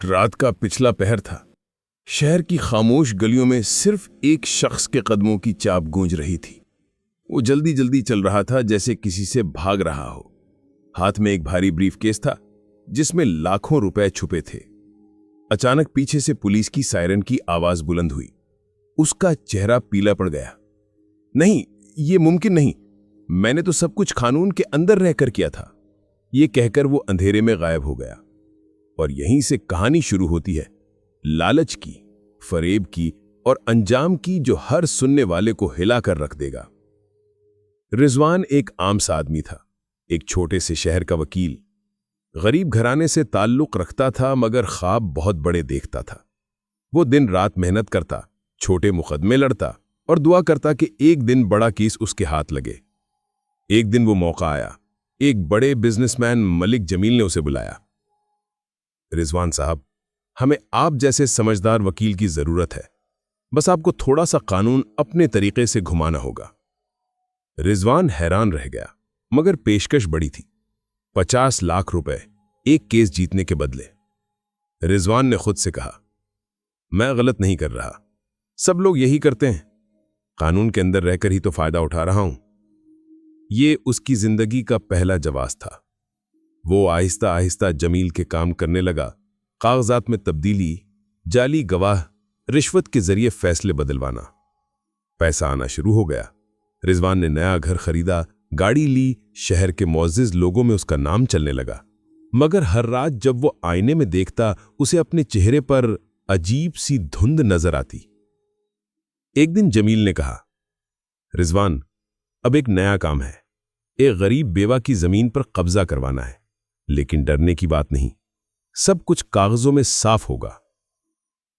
رات کا پچھلا پہر تھا۔ شہر کی خاموش گلیوں میں صرف ایک شخص کے قدموں کی چاپ گونج رہی تھی۔ وہ جلدی جلدی چل رہا تھا جیسے کسی سے بھاگ رہا ہو۔ ہاتھ میں ایک بھاری بریف کیس تھا جس میں لاکھوں روپے چھپے تھے۔ اچانک پیچھے سے پولیس کی سائرن کی آواز بلند ہوئی۔ اس کا چہرہ پیلا پڑ گیا۔ نہیں، یہ ممکن نہیں، میں نے تو سب کچھ قانون کے اندر رہ کر کیا تھا، یہ کہہ کر وہ اندھیرے میں غائب ہو گیا۔ اور یہیں سے کہانی شروع ہوتی ہے، لالچ کی، فریب کی اور انجام کی جو ہر سننے والے کو ہلا کر رکھ دے گا۔ رضوان ایک عام سا آدمی تھا، ایک چھوٹے سے شہر کا وکیل۔ غریب گھرانے سے تعلق رکھتا تھا مگر خواب بہت بڑے دیکھتا تھا۔ وہ دن رات محنت کرتا، چھوٹے مقدمے لڑتا اور دعا کرتا کہ ایک دن بڑا کیس اس کے ہاتھ لگے۔ ایک دن وہ موقع آیا۔ ایک بڑے بزنس مین ملک جمیل نے اسے بلایا۔ رضوان صاحب، ہمیں آپ جیسے سمجھدار وکیل کی ضرورت ہے، بس آپ کو تھوڑا سا قانون اپنے طریقے سے گھمانا ہوگا۔ رضوان حیران رہ گیا، مگر پیشکش بڑی تھی، 50 لاکھ روپے ایک کیس جیتنے کے بدلے۔ رضوان نے خود سے کہا، میں غلط نہیں کر رہا، سب لوگ یہی کرتے ہیں، قانون کے اندر رہ کر ہی تو فائدہ اٹھا رہا ہوں۔ یہ اس کی زندگی کا پہلا جواز تھا۔ وہ آہستہ آہستہ جمیل کے کام کرنے لگا، کاغذات میں تبدیلی، جعلی گواہ، رشوت کے ذریعے فیصلے بدلوانا۔ پیسہ آنا شروع ہو گیا۔ رضوان نے نیا گھر خریدا، گاڑی لی، شہر کے معزز لوگوں میں اس کا نام چلنے لگا۔ مگر ہر رات جب وہ آئینے میں دیکھتا، اسے اپنے چہرے پر عجیب سی دھند نظر آتی۔ ایک دن جمیل نے کہا، رضوان، اب ایک نیا کام ہے، ایک غریب بیوہ کی زمین پر قبضہ کروانا ہے، لیکن ڈرنے کی بات نہیں، سب کچھ کاغذوں میں صاف ہوگا۔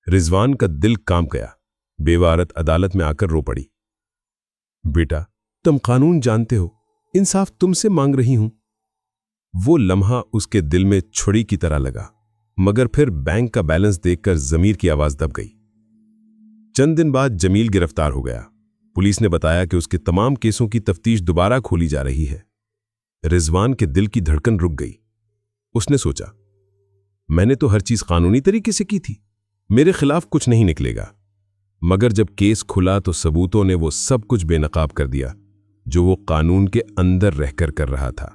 رضوان کا دل کانپ گیا۔ بیوہ عورت عدالت میں آ کر رو پڑی، بیٹا، تم قانون جانتے ہو، انصاف تم سے مانگ رہی ہوں۔ وہ لمحہ اس کے دل میں چھری کی طرح لگا، مگر پھر بینک کا بیلنس دیکھ کر ضمیر کی آواز دب گئی۔ چند دن بعد جمیل گرفتار ہو گیا۔ پولیس نے بتایا کہ اس کے تمام کیسوں کی تفتیش دوبارہ کھولی جا رہی ہے۔ رضوان کے دل کی دھڑکن رک گئی۔ اس نے سوچا، میں نے تو ہر چیز قانونی طریقے سے کی تھی، میرے خلاف کچھ نہیں نکلے گا۔ مگر جب کیس کھلا تو ثبوتوں نے وہ سب کچھ بے نقاب کر دیا جو وہ قانون کے اندر رہ کر رہا تھا۔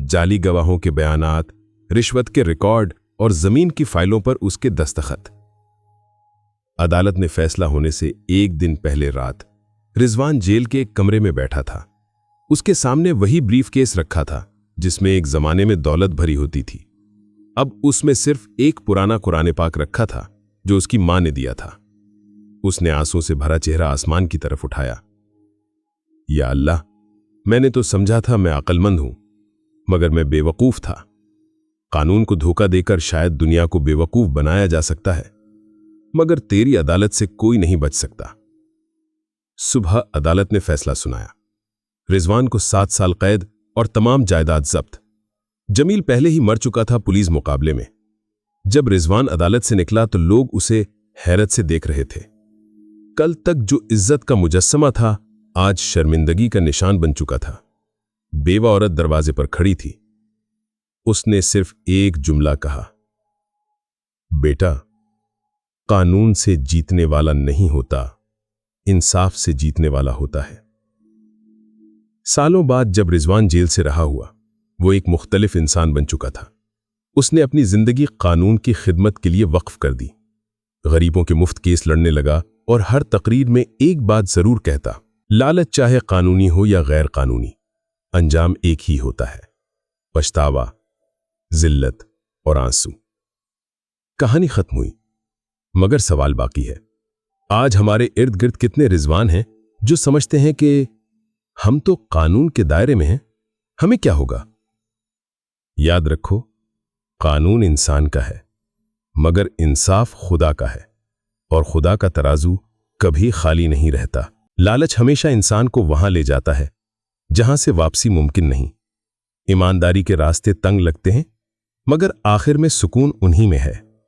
جعلی گواہوں کے بیانات، رشوت کے ریکارڈ اور زمین کی فائلوں پر اس کے دستخط۔ عدالت نے فیصلہ ہونے سے ایک دن پہلے رات رضوان جیل کے ایک کمرے میں بیٹھا تھا۔ اس کے سامنے وہی بریف کیس رکھا تھا جس میں ایک زمانے میں دولت بھری ہوتی تھی۔ اب اس میں صرف ایک پرانا قرآن پاک رکھا تھا جو اس کی ماں نے دیا تھا۔ اس نے آنسوں سے بھرا چہرہ آسمان کی طرف اٹھایا۔ یا اللہ، میں نے تو سمجھا تھا میں عقل مند ہوں، مگر میں بے وقوف تھا۔ قانون کو دھوکہ دے کر شاید دنیا کو بے وقوف بنایا جا سکتا ہے، مگر تیری عدالت سے کوئی نہیں بچ سکتا۔ صبح عدالت نے فیصلہ سنایا۔ رضوان کو 7 سال قید اور تمام جائیداد ضبط۔ جمیل پہلے ہی مر چکا تھا پولیس مقابلے میں۔ جب رضوان عدالت سے نکلا تو لوگ اسے حیرت سے دیکھ رہے تھے۔ کل تک جو عزت کا مجسمہ تھا، آج شرمندگی کا نشان بن چکا تھا۔ بیوہ عورت دروازے پر کھڑی تھی۔ اس نے صرف ایک جملہ کہا، بیٹا، قانون سے جیتنے والا نہیں ہوتا، انصاف سے جیتنے والا ہوتا ہے۔ سالوں بعد جب رضوان جیل سے رہا ہوا، وہ ایک مختلف انسان بن چکا تھا۔ اس نے اپنی زندگی قانون کی خدمت کے لیے وقف کر دی۔ غریبوں کے مفت کیس لڑنے لگا اور ہر تقریر میں ایک بات ضرور کہتا، لالچ چاہے قانونی ہو یا غیر قانونی، انجام ایک ہی ہوتا ہے، پچھتاوا، ذلت اور آنسو۔ کہانی ختم ہوئی، مگر سوال باقی ہے۔ آج ہمارے ارد گرد کتنے رضوان ہیں جو سمجھتے ہیں کہ ہم تو قانون کے دائرے میں ہیں، ہمیں کیا ہوگا؟ یاد رکھو، قانون انسان کا ہے، مگر انصاف خدا کا ہے، اور خدا کا ترازو کبھی خالی نہیں رہتا۔ لالچ ہمیشہ انسان کو وہاں لے جاتا ہے جہاں سے واپسی ممکن نہیں۔ ایمانداری کے راستے تنگ لگتے ہیں، مگر آخر میں سکون انہی میں ہے۔